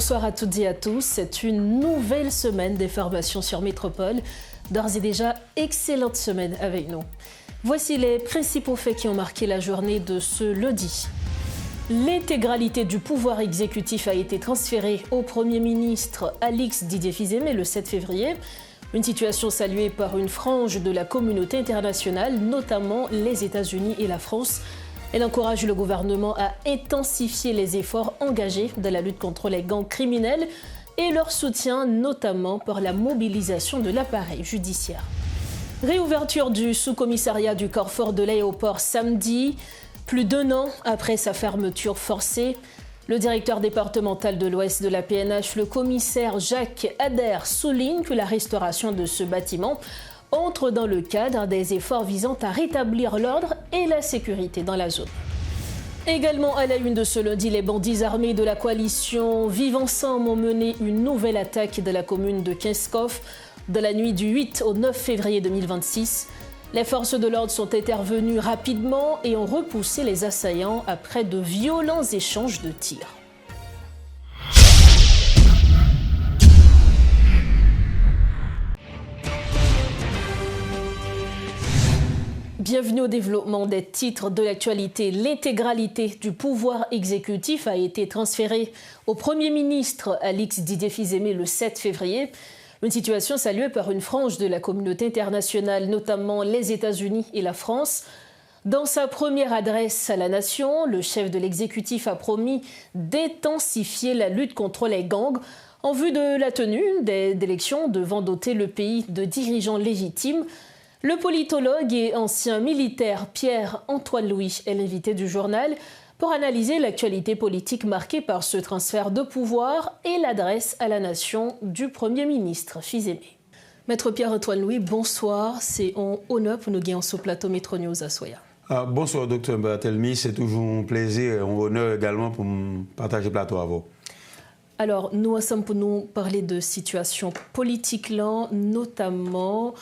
Bonsoir à toutes et à tous. C'est une nouvelle semaine d'informations sur Métropole. D'ores et déjà, excellente semaine avec nous. Voici les principaux faits qui ont marqué la journée de ce lundi. L'intégralité du pouvoir exécutif a été transférée au Premier ministre Alix Didier Fils-Aimé le 7 février. Une situation saluée par une frange de la communauté internationale, notamment les États-Unis et la France. Elle encourage le gouvernement à intensifier les efforts engagés dans la lutte contre les gangs criminels et leur soutien, notamment par la mobilisation de l'appareil judiciaire. Réouverture du sous-commissariat du Carrefour de l'aéroport samedi, plus d'1 an après sa fermeture forcée. Le directeur départemental de l'Ouest de la PNH, le commissaire Jacques Adair, souligne que la restauration de ce bâtiment entre dans le cadre des efforts visant à rétablir l'ordre et la sécurité dans la zone. Également à la une de ce lundi, les bandits armés de la coalition Vivre Ensemble ont mené une nouvelle attaque de la commune de Kinskov de la nuit du 8 au 9 février 2026. Les forces de l'ordre sont intervenues rapidement et ont repoussé les assaillants après de violents échanges de tirs. Bienvenue au développement des titres de l'actualité. L'intégralité du pouvoir exécutif a été transférée au Premier ministre Alix Didier Fils-Aimé le 7 février. Une situation saluée par une frange de la communauté internationale, notamment les États-Unis et la France. Dans sa première adresse à la nation, le chef de l'exécutif a promis d'intensifier la lutte contre les gangs en vue de la tenue d'élections devant doter le pays de dirigeants légitimes. Le politologue et ancien militaire Pierre-Antoine Louis est l'invité du journal pour analyser l'actualité politique marquée par ce transfert de pouvoir et l'adresse à la nation du Premier ministre Fils-Aimé. Maître Pierre-Antoine Louis, bonsoir. C'est un honneur pour nous guérir sur plateau Métro News à Soya. Bonsoir, Dr. Barthelmy. C'est toujours un plaisir et un honneur également pour partager le plateau à vous. Alors, nous sommes pour nous parler de situation politique là, notamment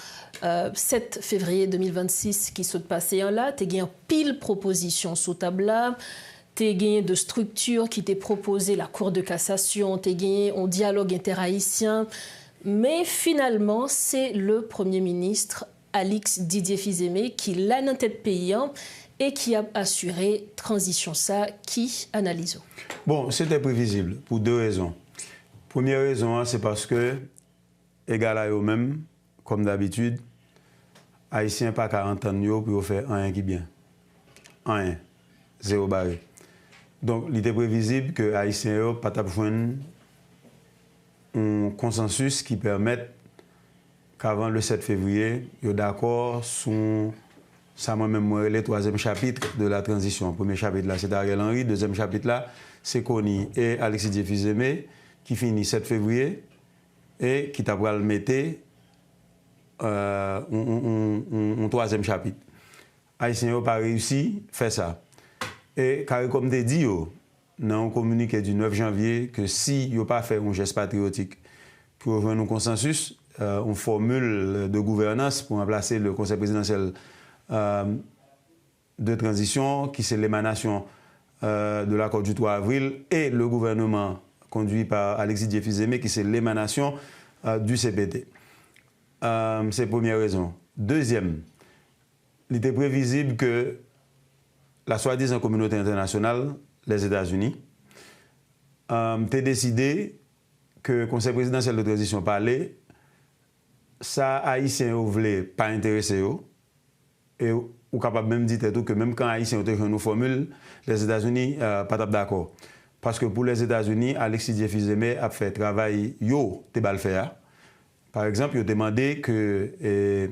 7 février 2026 qui se passé là. Tu as gagné pile proposition sous table là. Tu as gagné de structures qui t'ont proposé la Cour de cassation. Tu as gagné un dialogue interhaïtien. Mais finalement, c'est le Premier ministre Alix Didier Fils-Aimé qui l'a dans tête pays et qui a assuré transition ça. Qui analyse? Bon, c'était prévisible pour deux raisons. Première raison, c'est parce que, égal à eux-mêmes, comme d'habitude, Haïtiens pas 40 ans pour faire rien qui bien. Rien. Zéro barré. Donc, il était prévisible que Haïtiens n'ont pas joindre un consensus qui permette qu'avant le 7 février, ils soient d'accord sur ça moi-même le troisième chapitre de la transition. Le premier chapitre là, c'est Ariel Henry. Deuxième chapitre là, c'est Kony et Alix Didier Fils-Aimé qui finit 7 février et qui t'a le mettre un troisième chapitre. Haïtiens n'ont pas réussi à faire ça. Et car comme tu dit, dans un communiqué du 9 janvier, que si ils n'ont pas fait un geste patriotique pour rejoindre un consensus, une formule de gouvernance pour remplacer le conseil présidentiel de transition, qui c'est l'émanation de l'accord du 3 avril, et le gouvernement conduit par Alix Didier Fils-Aimé, qui c'est l'émanation du CPT. C'est la première raison. Deuxième, il était prévisible que la soi-disant communauté internationale, les États-Unis, a décidé que le conseil présidentiel de transition parlait, ça, Haïtiens ne voulaient pas intéresser eux. Et ou capable même dire que même quand Haïtiens ont une formule, les États-Unis pas d'accord. Parce que pour les États-Unis, Alix Didier Fils-Aimé a fait travail faire. Par exemple, il a demandé que la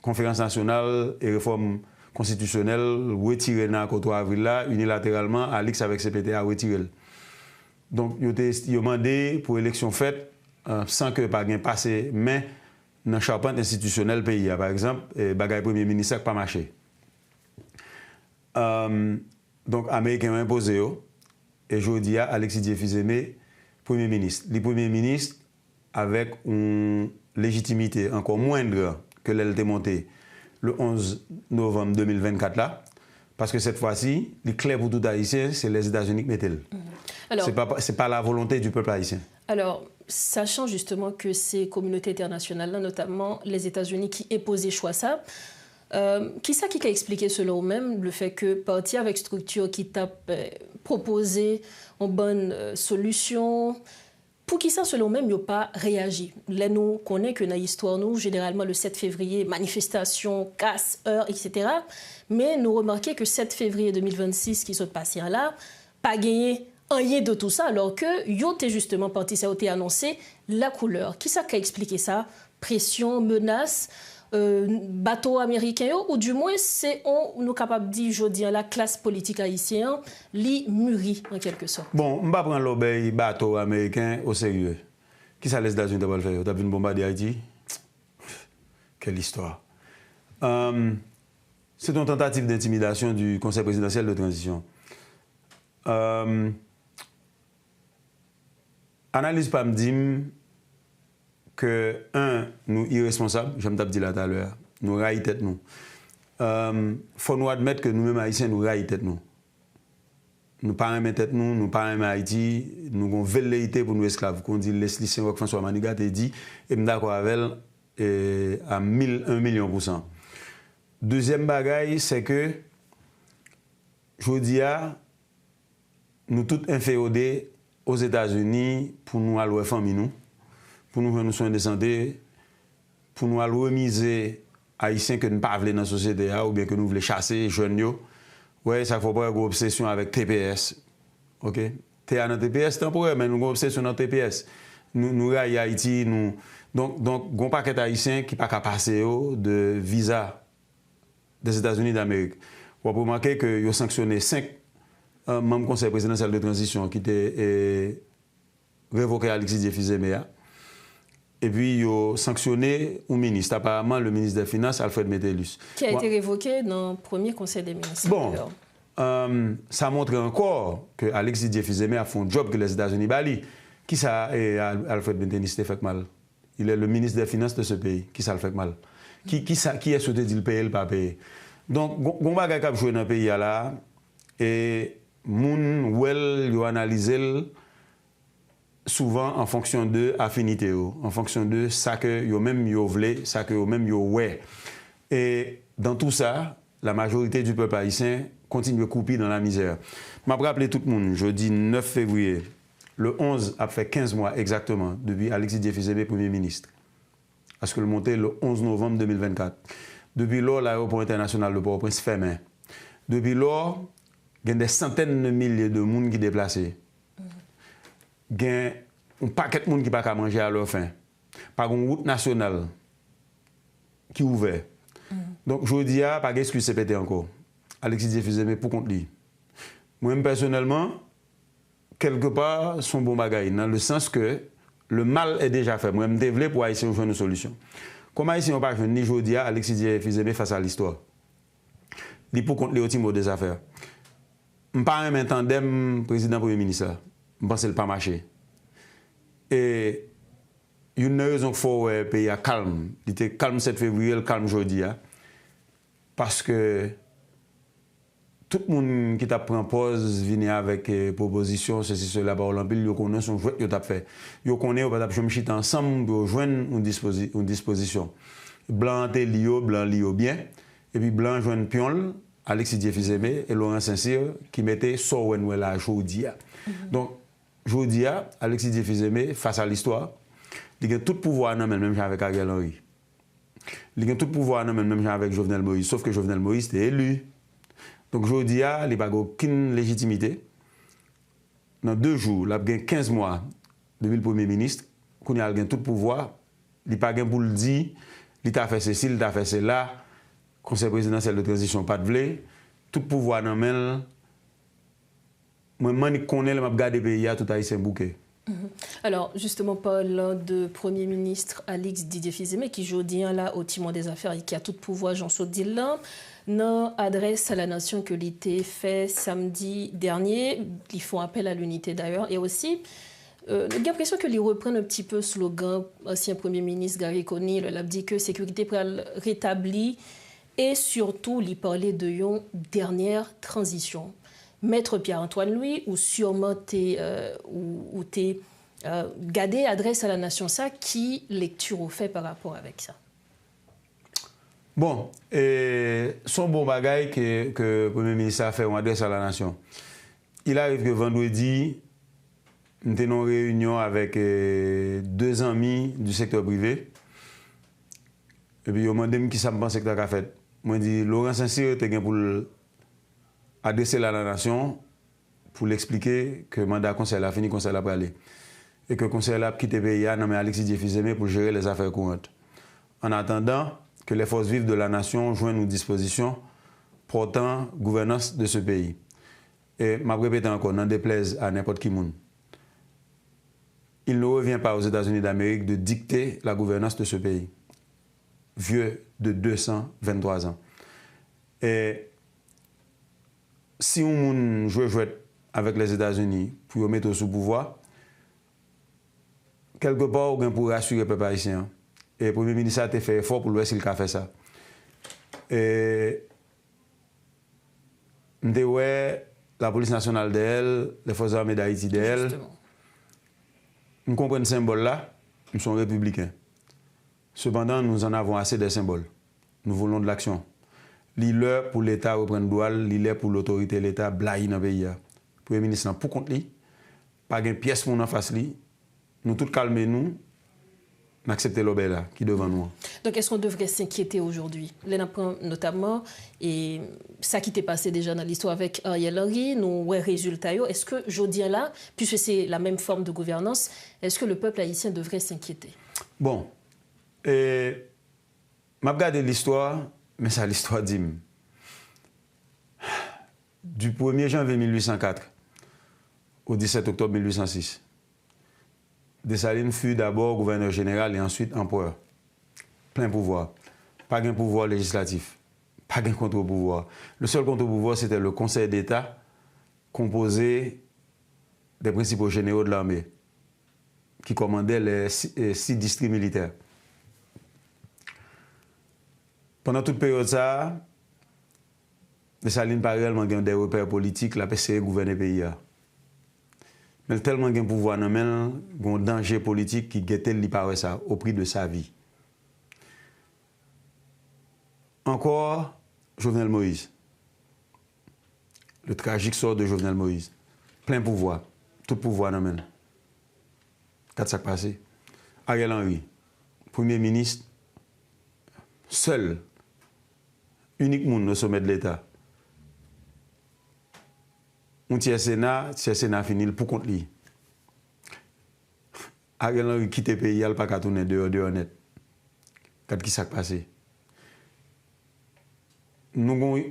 conférence nationale et réforme constitutionnelle retire dans le 3 avril là unilatéralement Alix avec CPT a retiré. Donc il a demandé pour élection faite sans que pas gain passé mais dans la charpente institutionnelle pays. Par exemple, bagaille Premier ministre n'a pas marché. Donc, les Américains ont imposé, et je dis à Alix Didier Fils-Aimé, Premier ministre. Le Premier ministre, avec une légitimité encore moindre que l'elle était montée le 11 novembre 2024, là, parce que cette fois-ci, le clair pour tout Haïtien, c'est les États-Unis qui mettent. C'est pas la volonté du peuple haïtien. Alors, sachant justement que ces communautés internationales-là, notamment les États-Unis qui imposent choix ça, qui a expliqué selon eux-mêmes le fait que partir avec structure qui t'a proposé une bonne solution, pour qui ça selon eux-mêmes, ils n'ont pas réagi. Là, nous connaissons que dans l'histoire, nous, généralement le 7 février, manifestation, casse, heure, etc. Mais nous remarquons que 7 février 2026, qui s'est passé là, pas gagné rien de tout ça, alors que yo t'es justement parti, ça a été annoncé, la couleur. Qui ça a expliqué ça? Pression, menace, bateau américain, ou du moins, c'est on nous capable de dire aujourd'hui la classe politique haïtienne, li mûri en quelque sorte. Bon, on va prendre l'obéi bateau américain au sérieux. Qui ça les États-Unis d'abord le faire? T'as vu une bombarder Haïti? Quelle histoire. C'est une tentative d'intimidation du Conseil présidentiel de transition. Analyse pas me dit que, nous irresponsables, j'aime t'as dit là tout à l'heure, nous raillons tête nous. Faut nous admettre que nous-mêmes haïtiens, nous raillons tête nous. Nous pas aimer tête nous pas aimer Haïti, nous avons velléité pour nous esclaves. Qu'on dit Leslie Saint-Roch, François Manigat, et dit, et me d'accord avec elle, à 1 million%. Deuxième bagaille, c'est que, je dis nous tous inféodés aux États-Unis pour nous allouer famille nous, pour nous faire nos soins de santé, pour nous allouer remiser haïtiens que nous ne pas dans la société ou bien que nous voulons chasser jeunes yo. Ouais, ça faut pas une obsession avec TPS. OK? T'es dans TPS temporaire mais nous avons une obsession dans TPS. Nous raillons Haïti, nous donc gon paquet haïtien qui pas capable passer de visa des États-Unis d'Amérique. Vous remarquer que yo sanctionné 5 membres du conseil présidentiel de transition qui était révoqué Alexis Diefizemea. Et puis, ils ont sanctionné un ministre, apparemment le ministre des Finances, Alfred Metellus. Qui a été révoqué dans le premier conseil des ministres. Bon, ça montre encore que Alexis Diefizemea a fait un job que les États-Unis bali. Qui ça, Alfred Metellus, fait mal? Il est le ministre des Finances de ce pays. Qui ça le fait mal? Qui est souhaité dire le payer, le pas payer? Donc, on va jouer dans le pays là, et moun wel yo analyser souvent en fonction de affinité en fonction de ça que yo même yo vle, ça que yo même yo ouais. Et dans tout ça, la majorité du peuple haïtien continue à couper dans la misère. Je vais rappeler tout le monde, jeudi 9 février, le 11 a fait 15 mois exactement depuis Alexis Diefizemea Premier ministre. Parce que le monté le 11 novembre 2024. Depuis lors, l'aéroport international de Port-au-Prince fermé. Depuis lors, il y a des centaines de milliers de personnes qui sont déplacées. Il y a un paquet de monde qui ne peuvent pas manger à leur faim. Par une route nationale qui est ouverte. Donc, je dis, pas d'excuse, c'est pété encore. Alexis Diefizemea pour compte lui. Moi-même, personnellement, quelque part, son bon bagaille, dans le sens que le mal est déjà fait. Moi-même, je développe pour essayer de trouver une solution. Comment ici, on ne peut pas ni je dis Alexis Diefizemea face à l'histoire. Il pour compte les autres des affaires. Je ne parle pas un tandem président-premier ministre. Je pense que ce n'est pas marché. Et il y a une raison qu'il faut que le pays soit calme. Il était calme 7 février, le calme aujourd'hui. Parce que tout le monde qui t'a pris en pause vient avec proposition, ceci, cela, par l'empile, ils connaissent son jouet qu'ils ont fait. Ils connaissent, ils ont ensemble pour joindre une disposition. Blanc est lié, blanc lié bien. Et puis blanc joint pion. Alexis Diefizemea et Laurent Saint-Cyr qui mettaient Sorwenwe là aujourd'hui. Donc, aujourd'hui, Alexis Diefizemea, face à l'histoire, il a tout pouvoir dans même avec Ariel Henry. Il a tout pouvoir dans même avec Jovenel Moïse, sauf que Jovenel Moïse était élu. Donc, aujourd'hui, il n'y a pas aucune légitimité. Dans 2 jours, il a gagné 15 mois depuis le Premier ministre, il a gagné tout pouvoir, il n'a pas gagné pour le dire, il a fait ceci, il a fait cela. Conseil présidentiel de transition, pas de vlé, tout pouvoir dans main. Moi, je connais le gars des pays, tout haïtien bouquet. Alors, justement, parlant de Premier ministre Alexis Diefizemea, qui aujourd'hui là au timon des affaires et qui a tout pouvoir, Jean-Saud Dillon, dans adresse à la nation que l'IT fait samedi dernier, ils font appel à l'unité d'ailleurs, et aussi, j'ai l'impression qu'ils reprennent un petit peu le slogan ancien Premier ministre Gary Coney, il a dit que sécurité rétablie. Et surtout, il parlait de une dernière transition. Maître Pierre-Antoine Louis, ou sûrement t'es gardé adresse à la nation ça, qui lecture au fait par rapport avec ça? Bon, son bon bagage que le Premier ministre a fait en adresse à la nation. Il arrive que vendredi, nous avons une réunion avec 2 amis du secteur privé. Et puis, ils m'ont demandé qui ça me pense que tu as fait. Moi, je dis, Laurent Saint-Cyr, tu es pour adresser à la nation, pour l'expliquer que le mandat conseil a fini, le conseil a parlé. Et que le conseil a quitté le pays, nommé Alexis Dié-Fils-Aimé pour gérer les affaires courantes. En attendant que les forces vives de la nation joignent nos dispositions portant gouvernance de ce pays. Et je répète encore, n'en déplaise à n'importe qui monde. Il ne revient pas aux États-Unis d'Amérique de dicter la gouvernance de ce pays, vieux de 223 ans. Et si on joue avec les États-Unis pour mettre sous pouvoir, quelque part, on peut rassurer le peuple haïtien. Et le Premier ministre a fait effort pour voir s'il a fait ça. Et la police nationale d'elle, les forces armées d'Haïti d'elle, nous comprenons ce symbole-là, nous sommes républicains. Cependant, nous en avons assez des symboles. Nous voulons de l'action. L'île pour l'État reprendre douane, l'île pour l'autorité de l'État blaye dans le pays. Le Premier ministre, pour contre lui, pas de pièce pour nous en face lui. Nous tous calmons-nous, accepter l'obéla qui est devant nous. Donc, est-ce qu'on devrait s'inquiéter aujourd'hui? Notamment, et ça qui t'est passé déjà dans l'histoire avec Ariel Henry, nous, ouais, résultat, est-ce que, aujourd'hui là, puisque c'est la même forme de gouvernance, est-ce que le peuple haïtien devrait s'inquiéter? Bon, je regarde l'histoire, mais ça, l'histoire dit. Du 1er janvier 1804 au 17 octobre 1806, Dessalines fut d'abord gouverneur général et ensuite empereur. Plein pouvoir. Pas de pouvoir législatif. Pas de contre-pouvoir. Le seul contre-pouvoir, c'était le Conseil d'État composé des principaux généraux de l'armée qui commandaient les 6 districts militaires. Pendant toute période, ça, Dessalines n'a pas réellement des repères politiques, la PCE gouverner le pays. Mais tellement de pouvoir, il y a un danger politique qui guettait ça au prix de sa vie. Encore, Jovenel Moïse. Le tragique sort de Jovenel Moïse. Plein pouvoir. Tout pouvoir dans le Qu'est-ce qui s'est passé? Ariel Henry, Premier ministre, seul, unique monde au sommet de l'État. On tient Sénat fini pour contre lui. Ariel Henry quitte le pays, il n'a pas tourner dehors net. Qu'est-ce qui s'est passé? Nous avons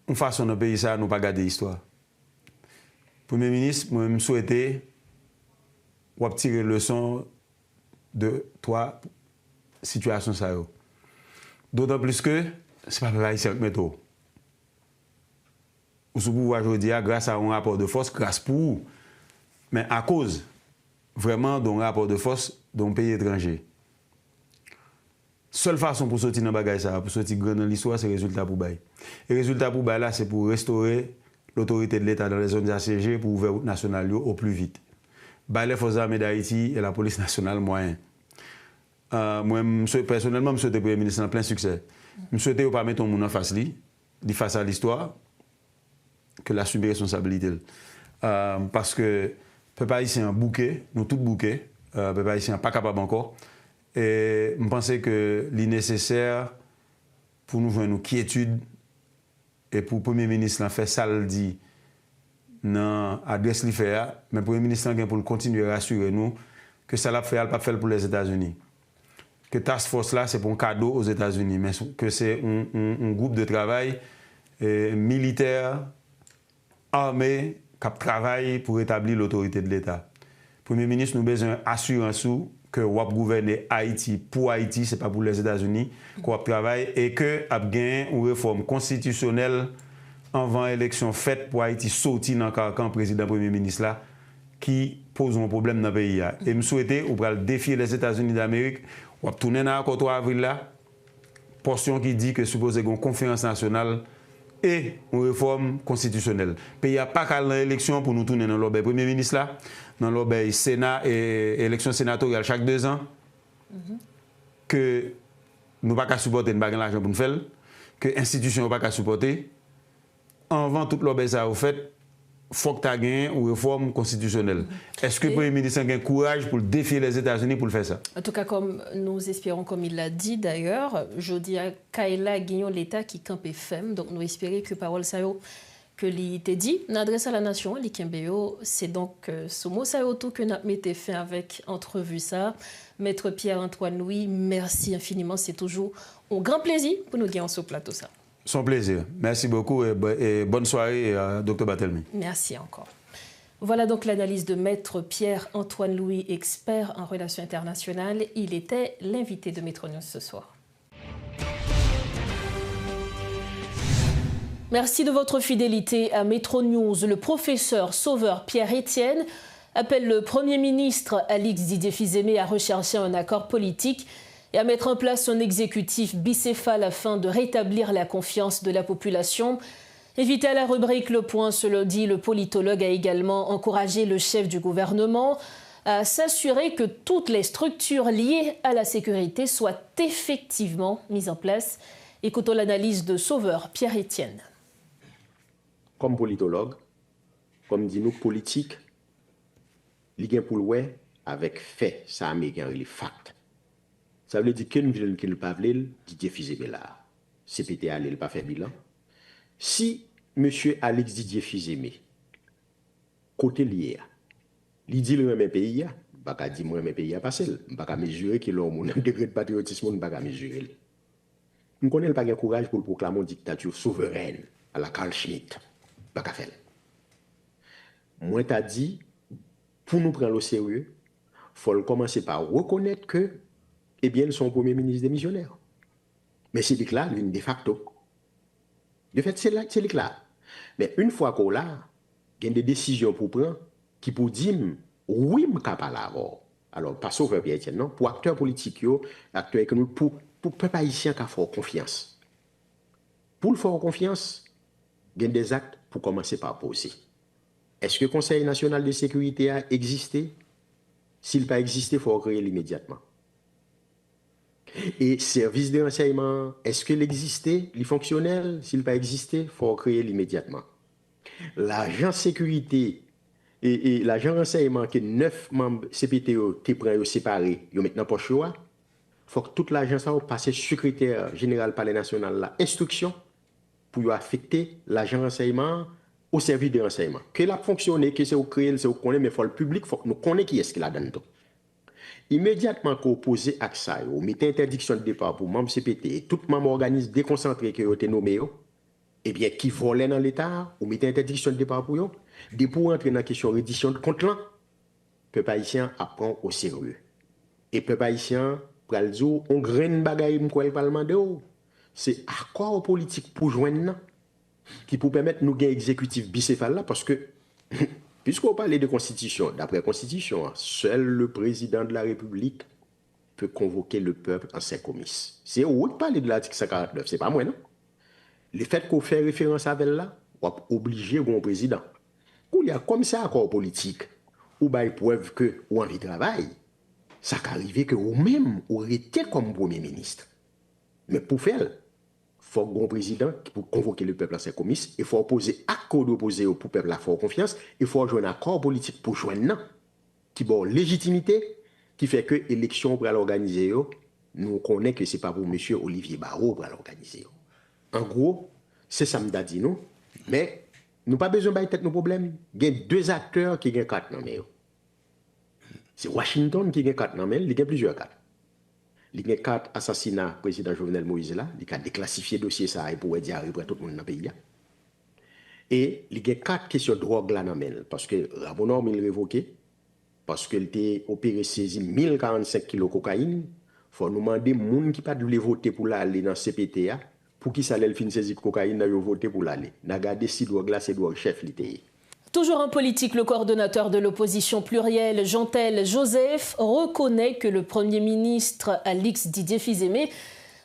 une façon de pays, ça, nous pas garder l'histoire. Premier ministre, moi, je souhaitais tirer leçon de 3 situations. D'autant plus que ce n'est pas pareil avec métaux. Ou sous pouvoir aujourd'hui, grâce à un rapport de force, grâce pour vous, mais à cause vraiment d'un rapport de force d'un pays étranger. Seule façon pour sortir dans le bagage, pour sortir grand dans l'histoire, c'est le résultat pour bail. Et le résultat pour bail là, c'est pour restaurer l'autorité de l'État dans les zones assiégées pour ouvrir route nationale au plus vite. Bail les forces armées d'Haïti et la police nationale moyen. Moi, personnellement, je souhaite le Premier ministre en plein succès. Je souhaite pas mettre ton monde en face face à l'histoire, que l'assumer responsabilité. Parce que le peuple haïtien est bouquet, nous tous bouquets, le peuple haïtien n'est pas capable encore. Et je pense que c'est nécessaire pour nous jouer une quiétude et pour le Premier ministre faire ça le dit dans l'adresse qu'il fait, mais le Premier ministre pour continuer à rassurer nous que ça l'a fait, elle pas fait pour les États-Unis. Que Task Force là, c'est pour un cadeau aux États-Unis, mais que c'est un groupe de travail militaire, armé, qui travaille pour établir l'autorité de l'État. Le Premier ministre nous a besoin d'assurance que WAP gouverne Haïti pour Haïti, ce n'est pas pour les États-Unis, qu'on travaille et que a gagné une réforme constitutionnelle avant l'élection faite pour Haïti sortir dans le carcan président Premier ministre là, qui pose un problème dans le pays. Et je souhaite défier les États-Unis d'Amérique, on tourner dans l'accord 3 avril là, portion qui dit que supposé une conférence nationale et une réforme constitutionnelle. Le pays n'a pas qu'à l'élection pour nous tourner dans l'obé Premier ministre là, dans l'obé Sénat et élection sénatoriale chaque 2 ans, que nous pas qu'à supporter, nous pas l'argent pour nous faire, que l'institution n'a pas qu'à supporter. Avant toute l'obé ça au fait, il faut que tu aies une réforme constitutionnelle. Est-ce que le Premier ministre a le courage pour défier les États-Unis pour le faire ça? En tout cas, comme nous espérons, comme il l'a dit d'ailleurs, je dis à Kaila Guignon l'État qui campe ferme. Donc nous espérons que parole ça que l'ité dit, n'adresse à la nation, l'Ikembeo, c'est donc ce mot ça tout que nous mettons fin avec entrevue ça. Maître Pierre-Antoine Louis, merci infiniment. C'est toujours un grand plaisir pour nous gagner sur plateau ça. Son plaisir. Merci beaucoup et bonne soirée, Dr Barthelemy. Merci encore. Voilà donc l'analyse de Maître Pierre-Antoine Louis, expert en relations internationales. Il était l'invité de Métro News ce soir. Merci de votre fidélité à Métro News. Le professeur sauveur Pierre-Étienne appelle le Premier ministre Alix Didier Fils-Aimé à rechercher un accord politique et à mettre en place un exécutif bicéphale afin de rétablir la confiance de la population. Invité à la rubrique Le Point ce lundi, le politologue a également encouragé le chef du gouvernement à s'assurer que toutes les structures liées à la sécurité soient effectivement mises en place. Écoutons l'analyse de sauveur Pierre-Étienne. Comme politologue, comme dit nous politique, il y a pour le avec fait, ça américain, les facts. Ça veut dire que nous ne pas Didier Fils-Aimé là. CPTA, il n'a pas fait bilan. Si M. Alix Didier Fils-Aimé, côté lié, il dit le même pays, il ne pas dire moi même pays à passer, il ne pas mesurer qu'il a un degré de patriotisme, il ne pas mesurer. Nous ne connaissons pas le courage pour proclamer une dictature souveraine à la Carl Schmitt. Pas qu'à faire. Moi, t'as dit, pour nous prendre au sérieux, il faut commencer par reconnaître que, eh bien, son premier ministre démissionnaire. Mais c'est là, l'une de facto. De fait, c'est là. Mais une fois qu'on l'a, il y a des décisions pour prendre qui pour dire, oui, je suis capable d'abord. Alors, pas sauf Pierre-Étienne, non, pour acteurs politiques, acteurs économiques, pour peuple haïtien qui a fort confiance. Pour le fort confiance, il y a des actes pour commencer par poser. Est-ce que le Conseil national de sécurité a existé? S'il n'a pas existé, il faut créer immédiatement. Et service de renseignement, est-ce qu'il existait? Il est fonctionnel? S'il n'a pas existé, il faut créer immédiatement. L'agent sécurité et l'agent renseignement que 9 membres CPTO te prennent séparés, ils maintenant pas choix. Il faut que toute l'agence passe secrétaire général palais national la instruction pour affecter l'agent renseignement au service de renseignement. Que la fonctionne, que c'est au créer, c'est au connaître, mais il faut le public, il faut que nous connaissions qui est-ce qu'il a dans le dos. Immédiatement qu'on pose à ça, on met interdiction de départ pour membres CPT et tout membre organisme déconcentré qui a été nommé, eh bien, qui volait dans l'État, on met interdiction de départ pour eux, dès pour entrer dans la question de reddition de compte là, le peuple haïtien apprend au sérieux. Et le peuple haïtien, pour le dire, on graine bagaille pour le Parlement de haut. C'est accord politique pour joindre qui peut permettre nous gagner exécutif bicéphale là parce que puisqu'on parle de constitution, d'après la constitution, seul le président de la République peut convoquer le peuple en ses comices. C'est où on parle de l'article 149, c'est pas moi non. Le fait qu'on fait référence à elle là, on va obliger le président. Il y a comme ça accord politique ou by preuve que ou envie de travail, ça qu'arriver que ou même aurait été comme premier ministre. Mais pour faire, il faut un président pour convoquer le peuple à ses comices, il faut opposer accord d'opposer pour le peuple à fort confiance, il faut joindre un accord politique pour joindre qui a légitimité, qui fait que l'élection pour l'organiser, nous connaissons que ce n'est pas pour M. Olivier Barrault pour l'organiser. En gros, c'est ça que dit nous, mais nous n'avons pas besoin de tête nos problèmes. Il y a 2 acteurs qui ont 4 noms. C'est Washington qui a 4 noms, il y a plusieurs 4. Il y a 4 assassinats du président Jovenel Moïse là, il a déclassifié le dossier ça et pour dire à tout le monde dans le pays. Et il y a 4 questions de drogue là, parce que Rabonor il révoqué, parce qu'il a opéré saisi 1045 kg de cocaïne. Il faut nous demander aux gens qui ne peuvent pas voter pour aller dans le CPTA, pour qui ça allait fin saisi de cocaïne, ils voter pour l'aller. Nous avons regardé si drogue là, c'est drogue chef l'ité. Toujours en politique, le coordonnateur de l'opposition plurielle, Jean-Tel Joseph, reconnaît que le Premier ministre Alix Didier Fils-Aimé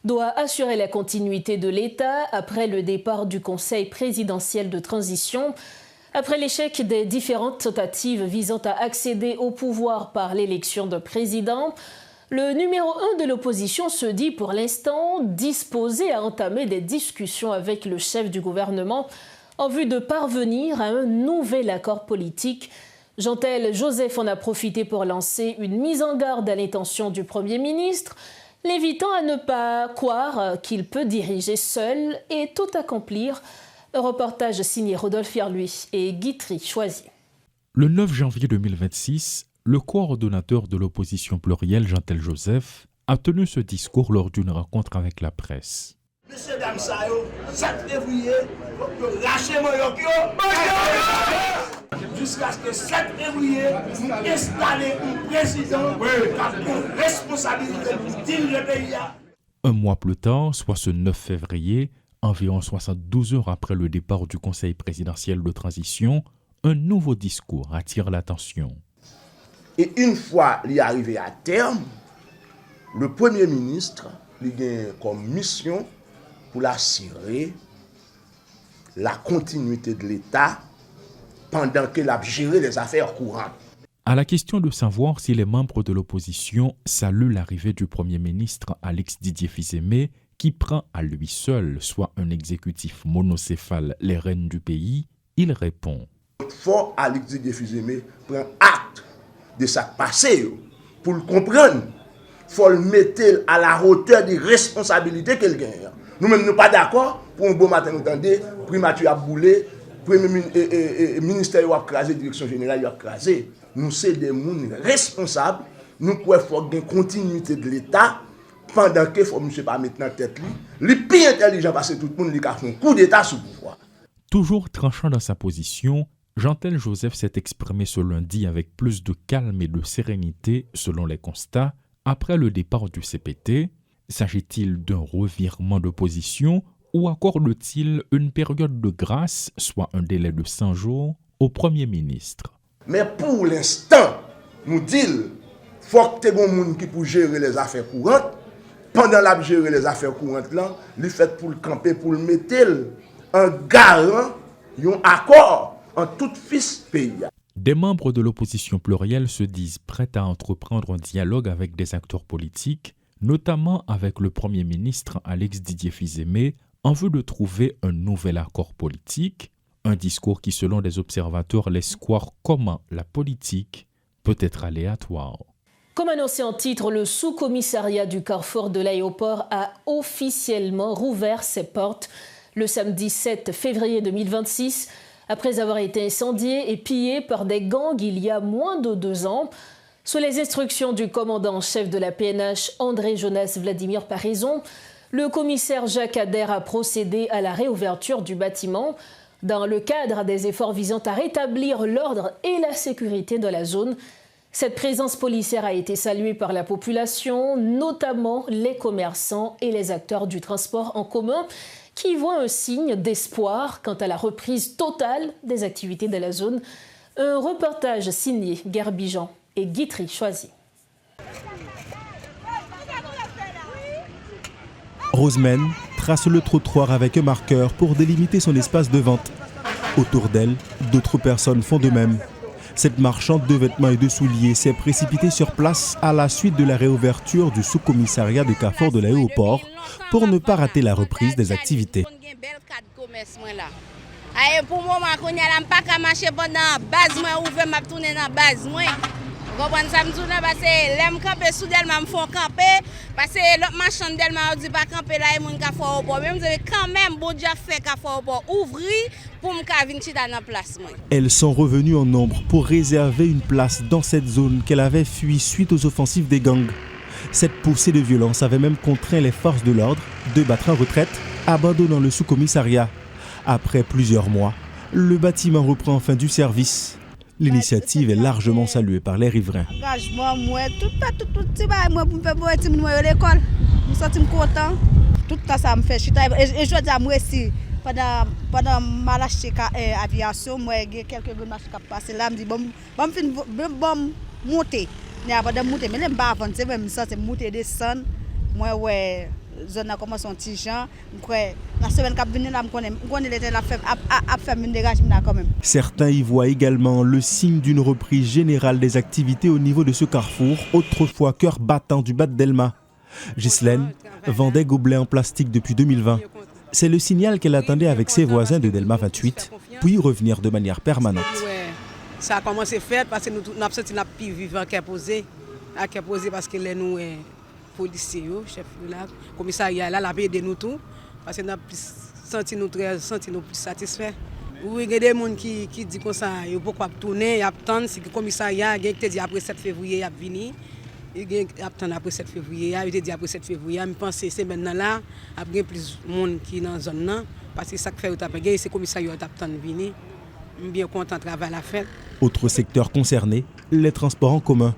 doit assurer la continuité de l'État après le départ du Conseil présidentiel de transition. Après l'échec des différentes tentatives visant à accéder au pouvoir par l'élection de président, le numéro 1 de l'opposition se dit pour l'instant disposé à entamer des discussions avec le chef du gouvernement en vue de parvenir à un nouvel accord politique. Jean-Tel Joseph en a profité pour lancer une mise en garde à l'intention du Premier ministre, l'évitant à ne pas croire qu'il peut diriger seul et tout accomplir. Un reportage signé Rodolphe Fierluy et Guitry Choisy. Le 9 janvier 2026, le coordonnateur de l'opposition plurielle, Jean-Tel Joseph, a tenu ce discours lors d'une rencontre avec la presse. Monsieur Damsayo, 7 février, lâchez moi jusqu'à ce que 7 février, nous installions un président qui a une responsabilité pour diriger le pays. Un mois plus tard, soit ce 9 février, environ 72 heures après le départ du Conseil présidentiel de transition, un nouveau discours attire l'attention. Et une fois il est arrivé à terme, le Premier ministre il a comme mission pour assurer la continuité de l'État pendant qu'il a géré les affaires courantes. À la question de savoir si les membres de l'opposition saluent l'arrivée du Premier ministre Alex Didier Fils-Aimé, qui prend à lui seul, soit un exécutif monocéphale, les rênes du pays, il répond. Il faut Alex Didier Fils-Aimé prendre acte de ce qui passé pour le comprendre. Il faut le mettre à la hauteur des responsabilités qu'il gagne. Nous-mêmes, nous ne sommes pas d'accord. Pour un bon matin, nous entendons, primature a boulé, premier ministère a crasé, direction générale a crasé. Nous sommes des gens responsables. Nous pouvons faire une continuité de l'État pendant que faut monsieur pas maintenant tête li plus intelligent parce que tout le monde li ka fait un coup d'état sous pouvoir. Toujours tranchant dans sa position, Jean-Tel Joseph s'est exprimé ce lundi avec plus de calme et de sérénité selon les constats après le départ du CPT. S'agit-il d'un revirement de position ou accorde-t-il une période de grâce, soit un délai de 100 jours, au Premier ministre? Mais pour l'instant, nous disons faut que tu aies un monde qui peut gérer les affaires courantes. Pendant la gérer les affaires courantes là, il fait pour le camper, pour le mettre en garant un accord en tout fils pays. Des membres de l'opposition plurielle se disent prêts à entreprendre un dialogue avec des acteurs politiques, notamment avec le Premier ministre Alex Didier Fils-Aimé, en vue de trouver un nouvel accord politique, un discours qui, selon des observateurs, laisse croire comment la politique peut être aléatoire. Comme annoncé en titre, le sous-commissariat du carrefour de l'aéroport a officiellement rouvert ses portes le samedi 7 février 2026, après avoir été incendié et pillé par des gangs il y a moins de 2 ans. Sous les instructions du commandant en chef de la PNH, André Jonas Vladimir Parison, le commissaire Jacques Adair a procédé à la réouverture du bâtiment dans le cadre des efforts visant à rétablir l'ordre et la sécurité de la zone. Cette présence policière a été saluée par la population, notamment les commerçants et les acteurs du transport en commun, qui voient un signe d'espoir quant à la reprise totale des activités de la zone. Un reportage signé Gerbijan et Guitry Choisy. Rosemène trace le trottoir avec un marqueur pour délimiter son espace de vente. Autour d'elle, d'autres personnes font de même. Cette marchande de vêtements et de souliers s'est précipitée sur place à la suite de la réouverture du sous-commissariat de carrefour de l'aéroport pour ne pas rater la reprise des activités. Pour moi, je ne peux pas marcher pendant la base, je vais tourner dans la base. Je parce que les camper soudainement me font camper parce que l'autre marchand d'elle dit pas camper là et mon ka fort port même quand même bon Dieu fait ka fort port ouvrir pour me ka venir dans la place. Elles sont revenues en nombre pour réserver une place dans cette zone qu'elle avait fui suite aux offensives des gangs. Cette poussée de violence avait même contraint les forces de l'ordre de battre en retraite, abandonnant le sous-commissariat. Après plusieurs mois, le bâtiment reprend enfin du service. L'initiative est largement saluée par les riverains. Engagement, moi, tout moi pour faire pour l'école. Je me sens content. Tout ça me fait chuter. Et je dis à moi aussi, pendant ma lâché aviation, moi j'ai quelques bonnes marches qui passent là, me dit bon monter. Mais avant de monter, mais même pas avancer, même ça c'est monter descendre. Moi ouais, zone a commencé un petit gens. La semaine qui vient là, on connaît l'été la fait à faire une dégagement quand même. Certains y voient également le signe d'une reprise générale des activités au niveau de ce carrefour, autrefois cœur battant du Bas de Delma. Ghislaine vend des gobelets en plastique depuis 2020. C'est le signal qu'elle attendait avec ses voisins de Delma 28, puis revenir de manière permanente. Ça a commencé à faire parce que nous avons senti la plus vivant qu'à poser parce que nous policiers, chef de la commissariat là, la paix de nous tout parce que nous avons senti nous plus satisfaits. Oui, il y a des gens qui disent comme ça, il faut pas tourner, il y a tant si le commissariat a dit après 7 février il a venu. Il y a tant après 7 février, il dit après 7 février, je pense que c'est maintenant là, il y a plus de monde qui dans la zone là parce que ça fait c'est le commissariat qui a tant venu. Je suis bien content de travailler à la fête. Autre secteur concerné, les transports en commun.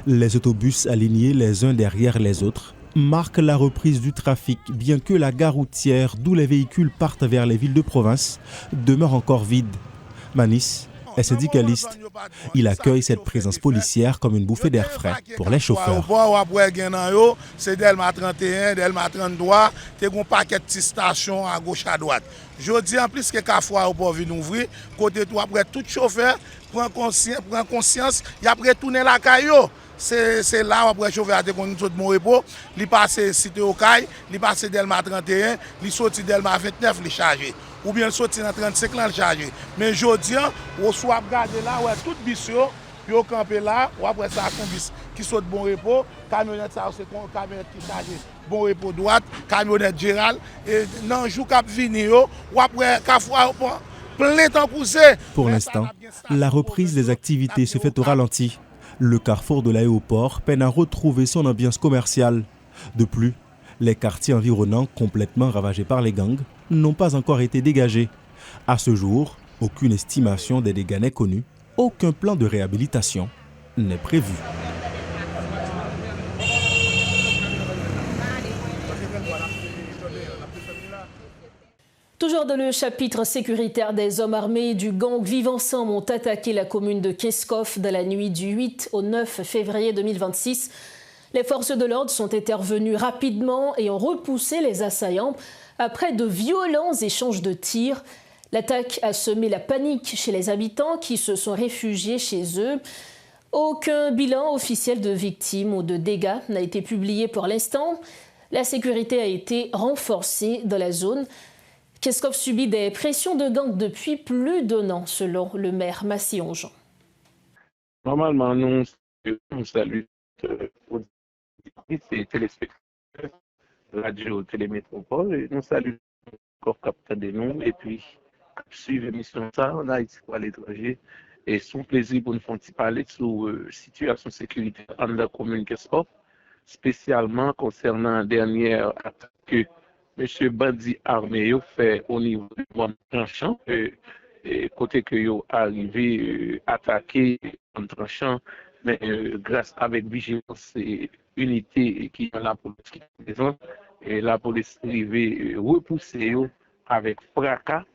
Les autobus alignés les uns derrière les autres marquent la reprise du trafic, bien que la gare routière d'où les véhicules partent vers les villes de province demeure encore vide. Manis est syndicaliste. Il accueille cette présence policière comme une bouffée d'air frais pour les chauffeurs. C'est Delma 31, Delma 33, tu as un paquet de stations à gauche à droite. Je dis en plus que Carrefour au port vient ouvrir, côté tout après tout chauffeur prend conscience, il a retourner la caillou. C'est là après le chauffeur a été connu de mon repos, il passe cité au Caille, il passe Delma 31, il sorti Delma 29, il chargé. Ou bien il sorti dans 35 là, il chargé. Mais je dis, on soit regardé là, ouais, tout bis yo campé là, ou après ça son bis qui saute bon repos, camionnette ça c'est une camionnette qui chargé bon repos droite, camionnette Gérald et dans jour cap vini yo, ou après Carrefour plein temps poussé. Pour l'instant, la reprise des activités se fait au ralenti. Le carrefour de l'aéroport peine à retrouver son ambiance commerciale. De plus, les quartiers environnants, complètement ravagés par les gangs, n'ont pas encore été dégagés. À ce jour, aucune estimation des dégâts n'est connue, aucun plan de réhabilitation n'est prévu. Toujours dans le chapitre sécuritaire, des hommes armés du gang Vivre Ensemble ont attaqué la commune de Keskov dans la nuit du 8 au 9 février 2026. Les forces de l'ordre sont intervenues rapidement et ont repoussé les assaillants après de violents échanges de tirs. L'attaque a semé la panique chez les habitants qui se sont réfugiés chez eux. Aucun bilan officiel de victimes ou de dégâts n'a été publié pour l'instant. La sécurité a été renforcée dans la zone. Keskov subit des pressions de gangs depuis plus d'1 an, selon le maire Massy-Ongeon. Normalement, nous saluons les téléspectateurs, radio Télémétropole, et nous saluons encore capteur de nous, et puis suivre l'émission ça en Haïti pour l'étranger. Et son plaisir pour nous faire parler sur la situation sécuritaire dans la commune Keskov, spécialement concernant la dernière attaque que M. Bandi armé fait au niveau du tranchant, côté que yo arrivé attaquer en tranchant, mais grâce avec vigilance et unité qui est la police qui est présente, et la police arrivée repousser avec fracas,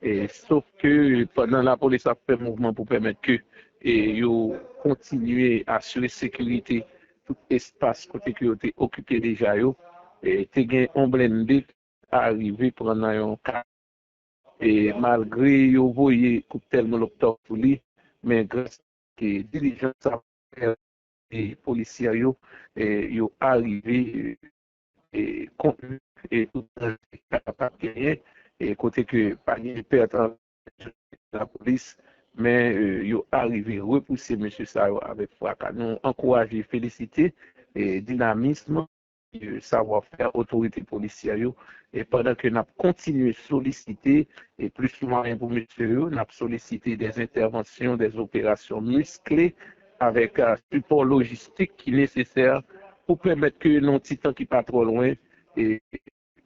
et sauf que pendant la police a fait mouvement pour permettre que yo continuer à assurer sécurité tout espace côté que yo était occupé déjà yo. Et t'es gagné un blindé arrivé pendant un cas. Et malgré yo voyé coup tellement l'octobre pour lui, mais grâce à la diligence et policiers yo arrivé et contenu et tout pas gagné et côté que pas de perte la police, mais yo arrivé repousser monsieur Sao avec fracas. Nous encourager, féliciter et dynamisme savoir-faire autorité policière et pendant que nous avons continué à solliciter et plus souvent pour monsieur nous avons sollicité des interventions, des opérations musclées avec un support logistique qui est nécessaire pour permettre que nos titans qui pas trop loin et la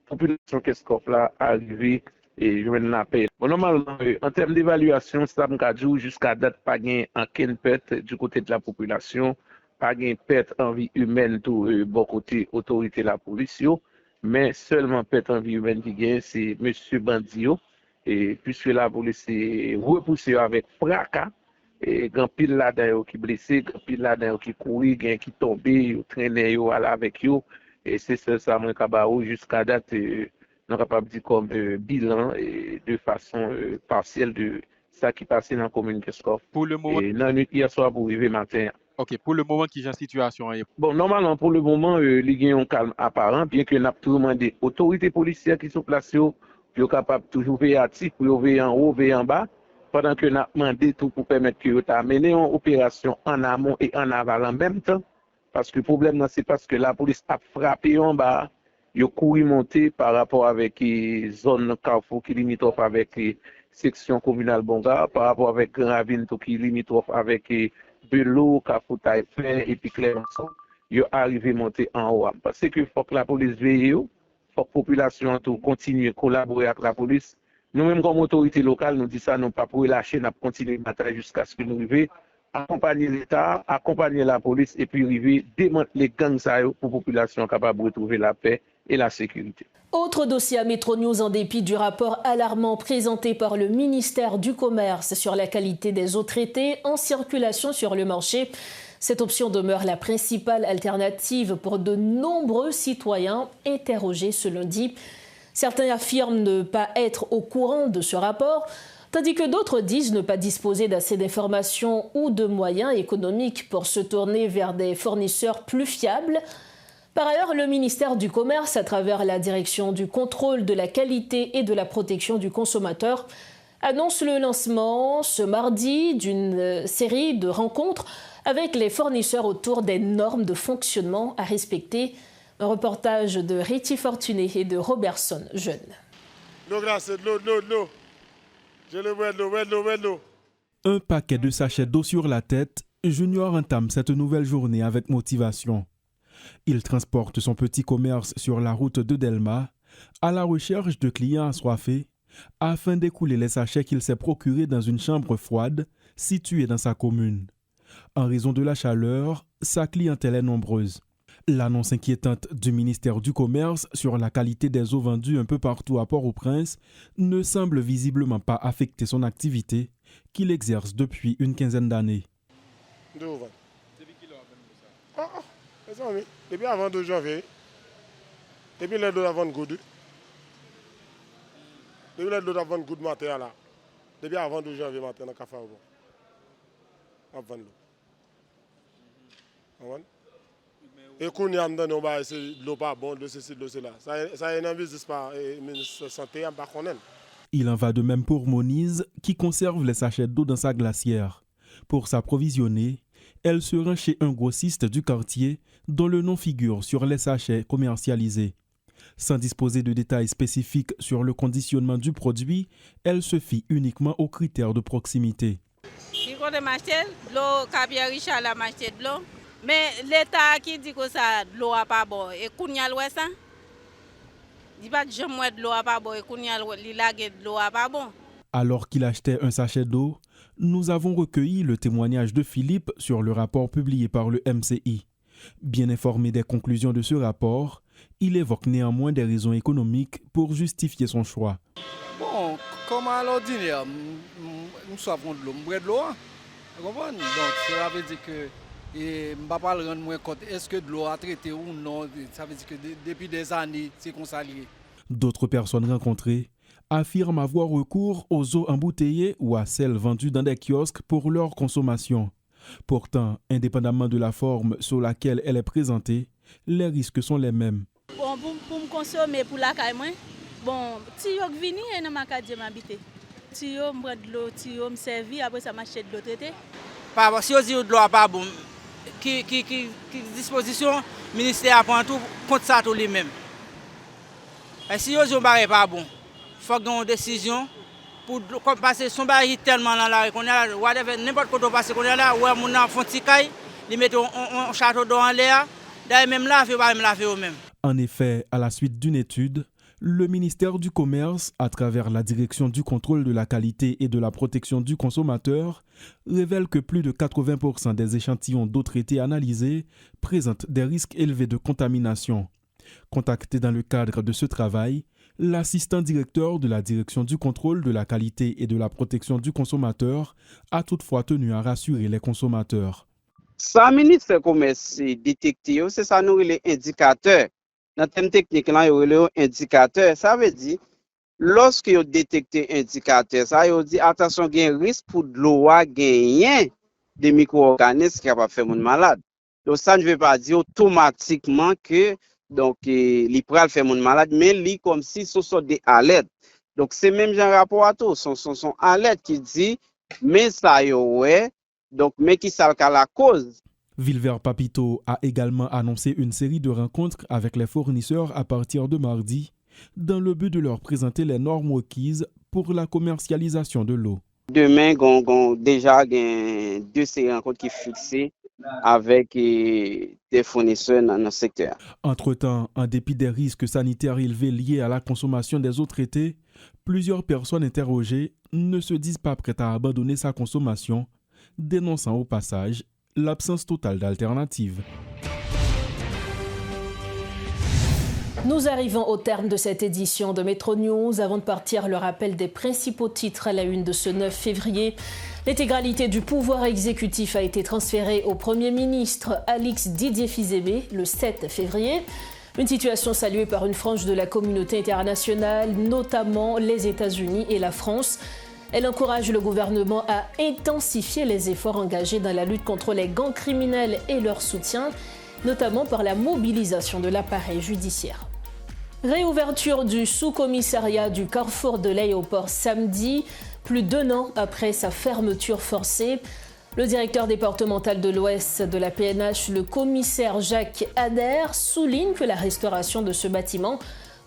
population Keskov là arrive et joindre la paix. Bon, normalement, en termes d'évaluation, ça m'a dit jusqu'à date pas gain en quelle perte du côté de la population. Pas de perte en vie humaine tout bon côté autorité la police, mais seulement perte en vie humaine qui gagne, c'est M. Bandio. Et puisque la police est repoussée avec fracas, et grand pile là-dedans qui blessé, grand pile là-dedans qui courit, qui tombé, traîné avec eux, Et c'est ça, moi, Kabarou, jusqu'à date, nous capable de dire comme bilan de façon partielle de ça qui passait dans la commune de Keskov. Pour le moment. Et dans la nuit hier soir pour arriver matin. Ok, pour le moment, qui est la situation? Bon, normalement, pour le moment, il y a un calme apparent, bien que nous avons tout demandé aux autorités policières qui sont placées, pour capable toujours veiller actif, pour veiller en haut, veiller en bas, pendant que nous avons demandé tout pour permettre que nous amenions une opération en amont et en aval en même temps. Parce que le problème, c'est parce que la police a frappé en bas, il a couru monter par rapport avec les zones Carrefour qui limitrophe avec les sections communales Bonga, par rapport avec Grand Ravine qui limitrophe avec Belo, Carrefour Taïfin et puis Clémenceau. Il est arrivé à monter en haut. Parce que faut que la police veille, il faut que la population continue à collaborer avec la police. Nous-mêmes, comme autorité locale, nous disons ça, nous ne pas pour lâcher, nous continuer à batailler jusqu'à ce que nous arrivions. Accompagner l'État, accompagner la police et puis arriver démanteler les gangs pour la population capable de retrouver la paix et la sécurité. Autre dossier à Métro News en dépit du rapport alarmant présenté par le ministère du Commerce sur la qualité des eaux traitées en circulation sur le marché. Cette option demeure la principale alternative pour de nombreux citoyens interrogés ce lundi. Certains affirment ne pas être au courant de ce rapport, tandis que d'autres disent ne pas disposer d'assez d'informations ou de moyens économiques pour se tourner vers des fournisseurs plus fiables. Par ailleurs, le ministère du Commerce, à travers la direction du contrôle de la qualité et de la protection du consommateur, annonce le lancement ce mardi d'une série de rencontres avec les fournisseurs autour des normes de fonctionnement à respecter. Un reportage de Réti Fortuné et de Robertson Jeune. Un paquet de sachets d'eau sur la tête, Junior entame cette nouvelle journée avec motivation. Il transporte son petit commerce sur la route de Delma à la recherche de clients assoiffés afin d'écouler les sachets qu'il s'est procurés dans une chambre froide située dans sa commune. En raison de la chaleur, sa clientèle est nombreuse. L'annonce inquiétante du ministère du Commerce sur la qualité des eaux vendues un peu partout à Port-au-Prince ne semble visiblement pas affecter son activité qu'il exerce depuis une quinzaine d'années. Depuis avant 2 janvier, depuis l'aide de la vente goudou, depuis l'aide de la vente goudou matin là, depuis avant 2 janvier matin dans le café on va vendre l'eau. Et quand on a on va essayer de l'eau pas bon, de ceci, de cela. Ça est un business par ministre de la Santé, on pas connaître. Il en va de même pour Monize qui conserve les sachets d'eau dans sa glacière. Pour s'approvisionner, elle se rend chez un grossiste du quartier dont le nom figure sur les sachets commercialisés. Sans disposer de détails spécifiques sur le conditionnement du produit, elle se fie uniquement aux critères de proximité. Mais l'État qui dit que ça l'eau n'est pas bonne, et qu'on y a l'ouest, ça dit pas que jamais de l'eau n'est pas bonne, et qu'on y a l'eau n'est pas bon. Alors qu'il achetait un sachet d'eau, nous avons recueilli le témoignage de Philippe sur le rapport publié par le MCI. Bien informé des conclusions de ce rapport, il évoque néanmoins des raisons économiques pour justifier son choix. Bon, comme à l'ordinaire, nous savons de l'eau, nous boit de l'eau. Vous comprenez? Donc, ça veut dire que et je ne vais pas le rendre moins compte. Est-ce que de l'eau a traité ou non? Ça veut dire que depuis des années, c'est qu'on s'allie. D'autres personnes rencontrées affirment avoir recours aux eaux embouteillées ou à celles vendues dans des kiosques pour leur consommation. Pourtant, indépendamment de la forme sur laquelle elle est présentée, les risques sont les mêmes. Bon, pour me consommer pour la caille, bon, si je viens et dans ma case m'habiter. Si je me prends de l'eau, si je me servis, après ça m'achète de l'eau traitée. Si on dit que de l'eau n'est pas bon, qui disposition le ministère prend tout contre ça tout lui-même. Si on dit que n'est pas bon, il faut qu'il y ait une décision pour passer son baril tellement dans la rue qu'on a là, n'importe quoi passer qu'on a là, où on a font petit caille, ils mettent un château d'eau en l'air, d'ailleurs même là, il faut pas même laver eux-mêmes. En effet, à la suite d'une étude, le ministère du Commerce, à travers la direction du contrôle de la qualité et de la protection du consommateur, révèle que plus de 80% des échantillons d'eau traitée analysés présentent des risques élevés de contamination. Contacté dans le cadre de ce travail, l'assistant directeur de la direction du contrôle de la qualité et de la protection du consommateur a toutefois tenu à rassurer les consommateurs. Ça, le ministère du Commerce détecté, c'est ça nous les indicateurs Dans le thème technique, là, il y a un indicateur. Ça veut dire, lorsque vous détectez un indicateur, ça veut dire, attention, il y a un risque pour de l'eau gagner des micro-organismes qui peuvent faire mon malade. Donc, ça ne veut pas dire automatiquement que donc il peut faire mon malade, mais il comme si ce sont des alertes. Donc, c'est même genre rapport à tout. Son alerte qui dit, mais ça y est, donc, mais qui ça la cause. Villevert-Papito a également annoncé une série de rencontres avec les fournisseurs à partir de mardi, dans le but de leur présenter les normes requises pour la commercialisation de l'eau. Demain, déjà, il y a 2 séries de rencontres qui sont fixées avec des fournisseurs dans le secteur. Entre-temps, en dépit des risques sanitaires élevés liés à la consommation des eaux traitées, plusieurs personnes interrogées ne se disent pas prêtes à abandonner sa consommation, dénonçant au passage l'absence totale d'alternatives. Nous arrivons au terme de cette édition de Métro News. Avant de partir, le rappel des principaux titres à la une de ce 9 février. L'intégralité du pouvoir exécutif a été transférée au Premier ministre Alix Didier Fils-Aimé le 7 février. Une situation saluée par une frange de la communauté internationale, notamment les États-Unis et la France. Elle encourage le gouvernement à intensifier les efforts engagés dans la lutte contre les gangs criminels et leur soutien, notamment par la mobilisation de l'appareil judiciaire. Réouverture du sous-commissariat du carrefour de l'aéroport samedi, plus d'1 an après sa fermeture forcée. Le directeur départemental de l'Ouest de la PNH, le commissaire Jacques Adair, souligne que la restauration de ce bâtiment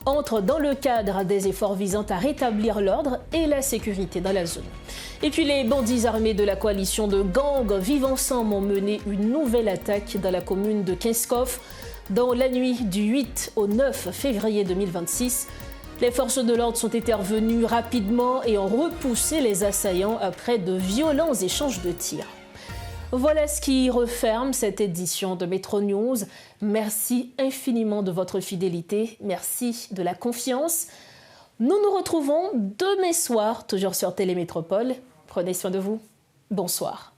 entre dans le cadre des efforts visant à rétablir l'ordre et la sécurité dans la zone. Et puis les bandits armés de la coalition de gangs Vivre Ensemble ont mené une nouvelle attaque dans la commune de Kinskov dans la nuit du 8 au 9 février 2026. Les forces de l'ordre sont intervenues rapidement et ont repoussé les assaillants après de violents échanges de tirs. Voilà ce qui referme cette édition de Métro News. Merci infiniment de votre fidélité. Merci de la confiance. Nous nous retrouvons demain soir, toujours sur Télémétropole. Prenez soin de vous. Bonsoir.